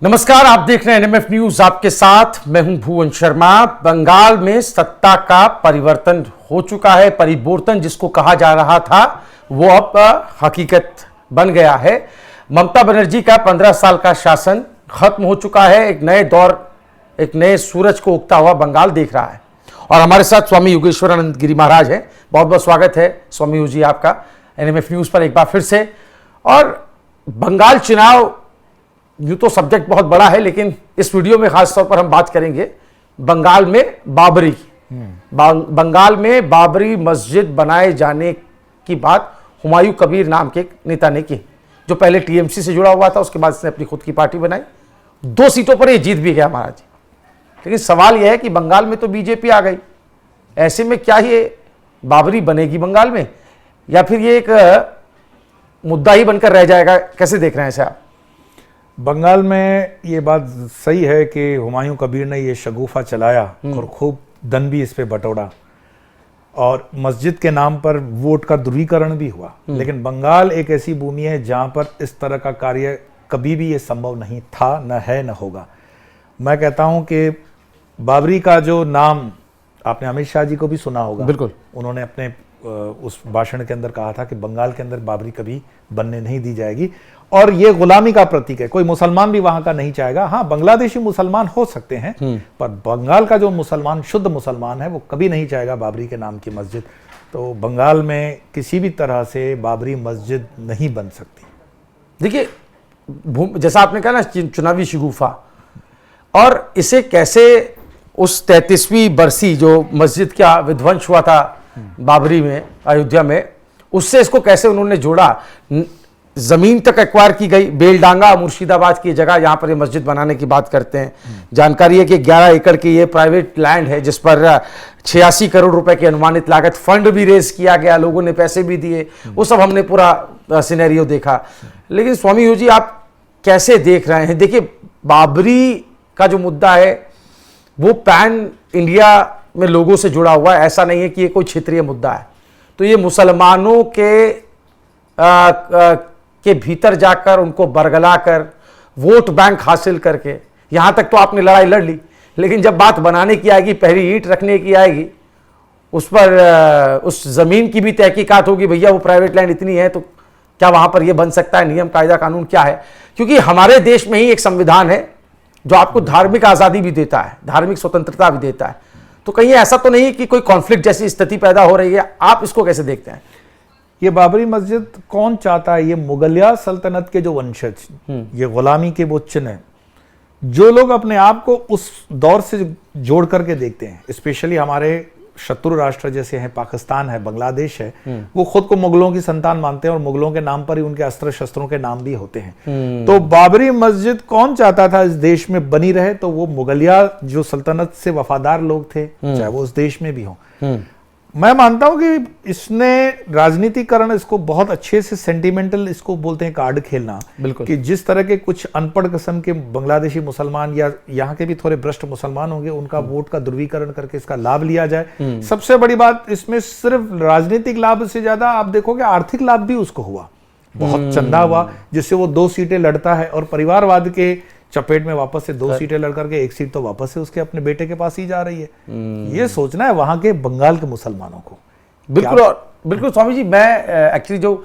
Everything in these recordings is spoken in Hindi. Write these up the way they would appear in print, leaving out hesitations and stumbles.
नमस्कार, आप देख रहे हैं एनएमएफ न्यूज। आपके साथ मैं हूं भुवन शर्मा। बंगाल में सत्ता का परिवर्तन हो चुका है। परिवर्तन जिसको कहा जा रहा था वो अब हकीकत बन गया है। ममता बनर्जी का 15 साल का शासन खत्म हो चुका है। एक नए दौर, एक नए सूरज को उगता हुआ बंगाल देख रहा है। और हमारे साथ स्वामी योगेश्वरानंद गिरी महाराज हैं। बहुत बहुत स्वागत है स्वामी जी आपका एनएमएफ न्यूज पर एक बार फिर से। और बंगाल चुनाव यूँ तो सब्जेक्ट बहुत बड़ा है, लेकिन इस वीडियो में खास तौर पर हम बात करेंगे बंगाल में बाबरी की। बंगाल में बाबरी मस्जिद बनाए जाने की बात हुमायूं कबीर नाम के नेता ने की, जो पहले टीएमसी से जुड़ा हुआ था, उसके बाद इसने अपनी खुद की पार्टी बनाई। 2 सीटों पर ये जीत भी गया महाराज जी। लेकिन सवाल यह है कि बंगाल में तो बीजेपी आ गई, ऐसे में क्या ये बाबरी बनेगी बंगाल में, या फिर ये एक मुद्दा ही बनकर रह जाएगा? कैसे देख रहे हैं इसे आप? बंगाल में ये बात सही है कि हुमायूं कबीर ने ये शगुफा चलाया और खूब धन भी इस पे बटोरा और मस्जिद के नाम पर वोट का ध्रुवीकरण भी हुआ। लेकिन बंगाल एक ऐसी भूमि है जहां पर इस तरह का कार्य कभी भी ये संभव नहीं था, न है, न होगा। मैं कहता हूं कि बाबरी का जो नाम आपने अमित शाह जी को भी सुना होगा। बिल्कुल, उन्होंने अपने उस भाषण के अंदर कहा था कि बंगाल के अंदर बाबरी कभी बनने नहीं दी जाएगी और ये गुलामी का प्रतीक है। कोई मुसलमान भी वहां का नहीं चाहेगा। हाँ, बांग्लादेशी मुसलमान हो सकते हैं, पर बंगाल का जो मुसलमान, शुद्ध मुसलमान है, वो कभी नहीं चाहेगा बाबरी के नाम की मस्जिद। तो बंगाल में किसी भी तरह से बाबरी मस्जिद नहीं बन सकती। देखिए, जैसा आपने कहा ना, चुनावी शगुफा, और इसे कैसे उस 33वीं बरसी जो मस्जिद का विध्वंस हुआ था बाबरी में, अयोध्या में, उससे इसको कैसे उन्होंने जोड़ा। जमीन तक एक्वायर की गई। बेलडांगा मुर्शिदाबाद की जगह जहां पर ये मस्जिद बनाने की बात करते हैं। जानकारी है कि 11 एकड़ की ये प्राइवेट लैंड है, जिस पर 86 करोड़ रुपए की अनुमानित लागत, फंड भी रेज किया गया, लोगों ने पैसे भी दिए, वो सब हमने पूरा सिनेरियो देखा। लेकिन स्वामी जी, आप कैसे देख रहे हैं? देखिए, बाबरी का जो मुद्दा है वो पैन इंडिया में लोगों से जुड़ा हुआ है। ऐसा नहीं है कि ये कोई क्षेत्रीय मुद्दा है। तो ये मुसलमानों के भीतर जाकर, उनको बरगलाकर, वोट बैंक हासिल करके, यहां तक तो आपने लड़ाई लड़ ली, लेकिन जब बात बनाने की आएगी, पहली ईंट रखने की आएगी, उस पर उस जमीन की भी तहकीकात होगी। भैया, वो प्राइवेट लैंड इतनी है तो क्या वहां पर ये बन सकता है? नियम कायदा कानून क्या है? क्योंकि हमारे देश में ही एक संविधान है जो आपको धार्मिक आजादी भी देता है, धार्मिक स्वतंत्रता भी देता है। तो कहीं ऐसा तो नहीं कि कोई कॉन्फ्लिक्ट जैसी स्थिति पैदा हो रही है? आप इसको कैसे देखते हैं? ये बाबरी मस्जिद कौन चाहता है? ये मुगलिया सल्तनत के जो वंशज, ये गुलामी के वो चिन्ह हैं, जो लोग अपने आप को उस दौर से जोड़ करके देखते हैं। स्पेशली हमारे शत्रु राष्ट्र जैसे हैं, पाकिस्तान है, बांग्लादेश है, वो खुद को मुगलों की संतान मानते हैं और मुगलों के नाम पर ही उनके अस्त्र शस्त्रों के नाम भी होते हैं। तो बाबरी मस्जिद कौन चाहता था इस देश में बनी रहे? तो वो मुगलिया जो सल्तनत से वफादार लोग थे, चाहे वो उस देश में भी हों। मैं मानता हूं कि इसने राजनीतिकरण, इसको बहुत अच्छे से सेंटिमेंटल, इसको बोलते हैं कार्ड खेलना। बिल्कुल, कि जिस तरह के कुछ अनपढ़ किस्म के बांग्लादेशी मुसलमान या यहाँ के भी थोड़े भ्रष्ट मुसलमान होंगे, उनका वोट का ध्रुवीकरण करके इसका लाभ लिया जाए। सबसे बड़ी बात इसमें सिर्फ राजनीतिक लाभ से ज्यादा आप देखोगे आर्थिक लाभ भी उसको हुआ। बहुत चंदा हुआ, जिससे वो 2 सीटें लड़ता है और परिवारवाद के चपेट में वापस से 2 सीटें लड़ करके 1 सीट तो वापस से उसके अपने बेटे के पास ही जा रही है। ये सोचना है वहां के बंगाल के मुसलमानों को। बिल्कुल, बिल्कुल स्वामी जी। मैं एक्चुअली जो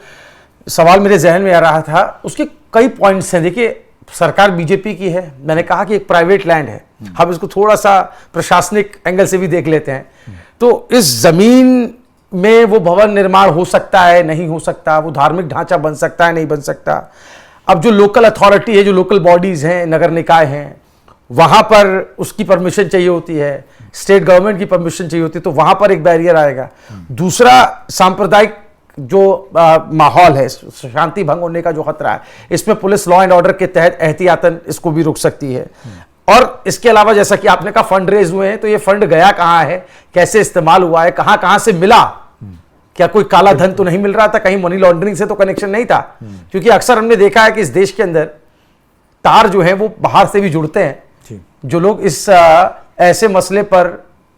सवाल मेरे जहन में आ रहा था, उसके कई पॉइंट्स हैं। देखिए, सरकार बीजेपी की है, मैंने कहा कि एक प्राइवेट लैंड है। हम इसको थोड़ा सा प्रशासनिक एंगल से भी देख लेते हैं। तो इस जमीन में वो भवन निर्माण हो सकता है, नहीं हो सकता, वो धार्मिक ढांचा बन सकता है, नहीं बन सकता। अब जो लोकल अथॉरिटी है, जो लोकल बॉडीज हैं, नगर निकाय हैं, वहां पर उसकी परमिशन चाहिए होती है, स्टेट गवर्नमेंट की परमिशन चाहिए होती है, तो वहां पर एक बैरियर आएगा। दूसरा, सांप्रदायिक जो माहौल है, शांति भंग होने का जो खतरा है, इसमें पुलिस लॉ एंड ऑर्डर के तहत एहतियातन इसको भी रोक सकती है। और इसके अलावा, जैसा कि आपने कहा, फंड रेज हुए हैं, तो ये फंड गया कहां है, कैसे इस्तेमाल हुआ है, कहां कहां से मिला? क्या कोई काला धन तो नहीं मिल रहा था? कहीं मनी लॉन्ड्रिंग से तो कनेक्शन नहीं था? क्योंकि अक्सर हमने देखा है कि इस देश के अंदर तार जो है वो बाहर से भी जुड़ते हैं। जो लोग इस ऐसे मसले पर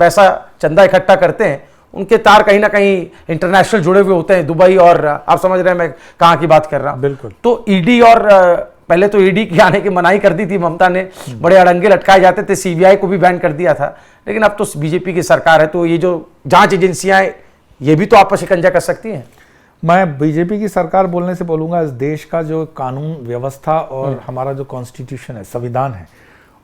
पैसा, चंदा इकट्ठा करते हैं, उनके तार कहीं ना कहीं इंटरनेशनल जुड़े हुए होते हैं, दुबई, और आप समझ रहे हैं मैं कहां की बात कर रहा हूं। बिल्कुल। तो ईडी और पहले तो ईडी के आने की मनाही कर दी थी ममता ने, बड़े अड़ंगे लटकाए जाते थे, सीबीआई को भी बैन कर दिया था, लेकिन अब तो बीजेपी की सरकार है तो ये जो जांच एजेंसियां ये भी तो आपस शिकंजा कर सकती हैं। मैं बीजेपी की सरकार बोलने से बोलूंगा, इस देश का जो कानून व्यवस्था और हमारा जो कॉन्स्टिट्यूशन है, संविधान है,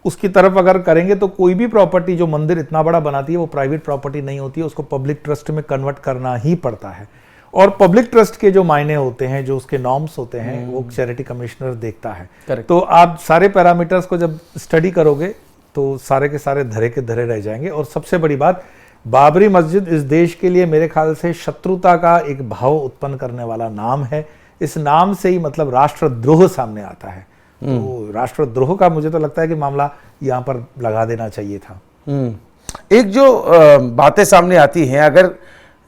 उसकी तरफ अगर करेंगे तो कोई भी प्रॉपर्टी जो मंदिर इतना बड़ा बनाती है वो प्राइवेट प्रॉपर्टी नहीं होती है, उसको पब्लिक ट्रस्ट में कन्वर्ट करना ही पड़ता है। और पब्लिक ट्रस्ट के जो मायने होते हैं, जो उसके नॉर्म्स होते हैं, वो चैरिटी कमिश्नर देखता है। Correct. तो आप सारे पैरामीटर्स को जब स्टडी करोगे तो सारे के सारे धरे के धरे रह जाएंगे। और सबसे बड़ी बात, बाबरी मस्जिद इस देश के लिए मेरे ख्याल से शत्रुता का एक भाव उत्पन्न करने वाला नाम है। इस नाम से ही मतलब राष्ट्रद्रोह सामने आता है। तो राष्ट्रद्रोह का मुझे तो लगता है कि मामला यहाँ पर लगा देना चाहिए था। एक जो बातें सामने आती हैं, अगर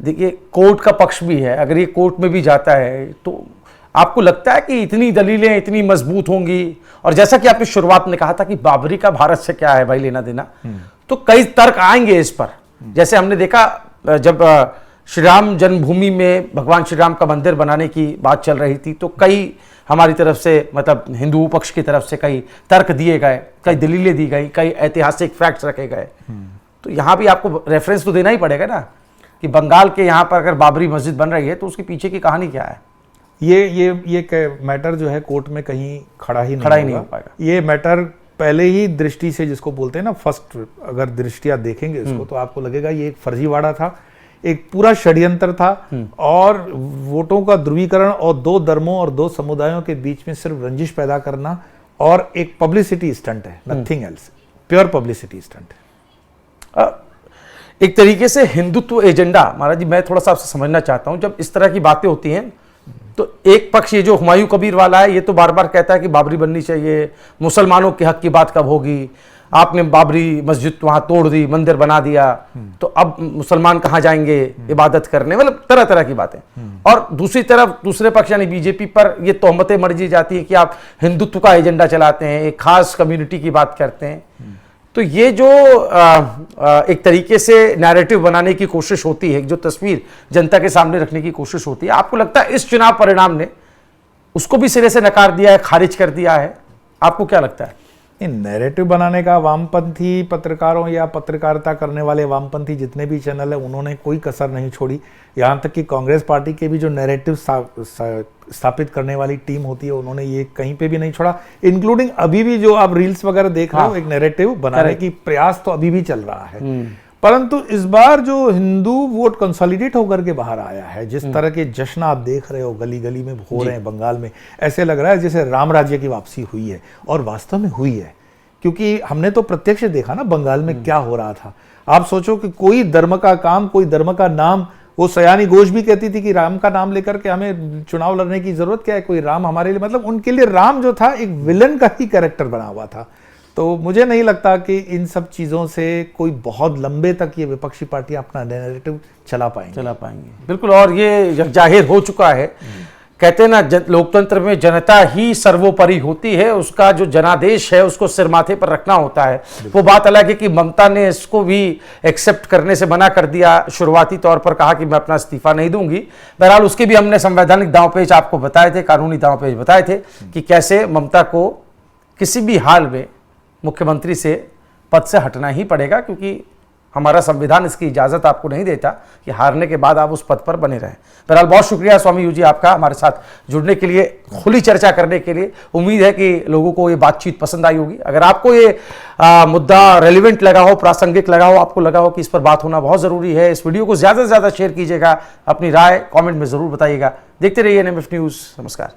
देखिए कोर्ट का पक्ष भी है, अगर ये कोर्ट में भी जाता है तो आपको लगता है कि इतनी दलीलें इतनी मजबूत होंगी? और जैसा कि आपने शुरुआत में कहा था कि बाबरी का भारत से क्या है भाई लेना देना, तो कई तर्क आएंगे इस पर। जैसे हमने देखा जब श्री राम जन्मभूमि में भगवान श्री राम का मंदिर बनाने की बात चल रही थी तो कई हमारी तरफ से मतलब हिंदू पक्ष की तरफ से कई तर्क दिए गए, कई दलीलें दी गई, कई ऐतिहासिक फैक्ट्स रखे गए। तो यहाँ भी आपको रेफरेंस तो देना ही पड़ेगा ना कि बंगाल के यहाँ पर अगर बाबरी मस्जिद बन रही है तो उसके पीछे की कहानी क्या है। ये मैटर जो है कोर्ट में कहीं खड़ा ही नहीं हो पाएगा। ये मैटर पहले ही दृष्टि से, जिसको बोलते हैं ना फर्स्ट, अगर दृष्टिया देखेंगे इसको तो आपको लगेगा ये एक फर्जीवाड़ा था, एक पूरा षड्यंत्र था और वोटों का ध्रुवीकरण और दो धर्मों और दो समुदायों के बीच में सिर्फ रंजिश पैदा करना और एक पब्लिसिटी स्टंट है, nothing else, pure publicity stunt है। एक तरीके से हिंदुत्व एजेंडा, महाराज जी मैं थोड़ा सा आपसे समझना चाहता हूं, जब इस तरह की बातें होती हैं तो एक पक्ष ये जो हुमायूं कबीर वाला है ये तो बार बार कहता है कि बाबरी बननी चाहिए, मुसलमानों के हक की बात कब होगी, आपने बाबरी मस्जिद वहां तोड़ दी, मंदिर बना दिया, तो अब मुसलमान कहां जाएंगे इबादत करने, मतलब तरह तरह की बातें। और दूसरी तरफ दूसरे पक्ष यानी बीजेपी पर ये तोहमतें मढ़ी जाती है कि आप हिंदुत्व का एजेंडा चलाते हैं, एक खास कम्युनिटी की बात करते हैं। तो ये जो एक तरीके से नैरेटिव बनाने की कोशिश होती है, जो तस्वीर जनता के सामने रखने की कोशिश होती है, आपको लगता है इस चुनाव परिणाम ने उसको भी सिरे से नकार दिया है, खारिज कर दिया है? आपको क्या लगता है? नैरेटिव बनाने का वामपंथी पत्रकारों या पत्रकारिता करने वाले वामपंथी जितने भी चैनल है उन्होंने कोई कसर नहीं छोड़ी। यहाँ तक कि कांग्रेस पार्टी के भी जो नैरेटिव स्थापित करने वाली टीम होती है उन्होंने ये कहीं पे भी नहीं छोड़ा, इंक्लूडिंग अभी भी जो आप रील्स वगैरह देख रहे हो, एक नैरेटिव बनाने की प्रयास तो अभी भी चल रहा है। परंतु इस बार जो हिंदू वोट कंसोलिडेट होकर के बाहर आया है, जिस तरह के जश्न आप देख रहे हो गली गली में हो रहे हैं बंगाल में, ऐसे लग रहा है जैसे राम राज्य की वापसी हुई है। और वास्तव में हुई है, क्योंकि हमने तो प्रत्यक्ष देखा ना बंगाल में क्या हो रहा था। आप सोचो कि कोई धर्म का काम, कोई धर्म का नाम, वो सयानी घोष भी कहती थी कि राम का नाम लेकर के हमें चुनाव लड़ने की जरूरत क्या है, कोई राम हमारे लिए, मतलब उनके लिए राम जो था एक विलन का ही कैरेक्टर बना हुआ था। तो मुझे नहीं लगता कि इन सब चीज़ों से कोई बहुत लंबे तक ये विपक्षी पार्टियां अपना नैरेटिव चला पाएंगे। बिल्कुल। और ये जाहिर हो चुका है, कहते हैं ना लोकतंत्र में जनता ही सर्वोपरि होती है, उसका जो जनादेश है उसको सिर माथे पर रखना होता है। वो बात अलग है कि ममता ने इसको भी एक्सेप्ट करने से मना कर दिया, शुरुआती तौर पर कहा कि मैं अपना इस्तीफा नहीं दूंगी। बहरहाल उसके भी हमने संवैधानिक दांवपेच आपको बताए थे, कानूनी दांवपेच बताए थे कि कैसे ममता को किसी भी हाल में मुख्यमंत्री से पद से हटना ही पड़ेगा, क्योंकि हमारा संविधान इसकी इजाजत आपको नहीं देता कि हारने के बाद आप उस पद पर बने रहें। बहरहाल बहुत शुक्रिया स्वामी यू जी आपका हमारे साथ जुड़ने के लिए, खुली चर्चा करने के लिए। उम्मीद है कि लोगों को ये बातचीत पसंद आई होगी। अगर आपको ये मुद्दा रेलिवेंट लगा हो, प्रासंगिक लगा हो, आपको लगा हो कि इस पर बात होना बहुत जरूरी है, इस वीडियो को ज्यादा से ज्यादा शेयर कीजिएगा, अपनी राय कॉमेंट में जरूर बताइएगा। देखते रहिए NMF न्यूज। नमस्कार।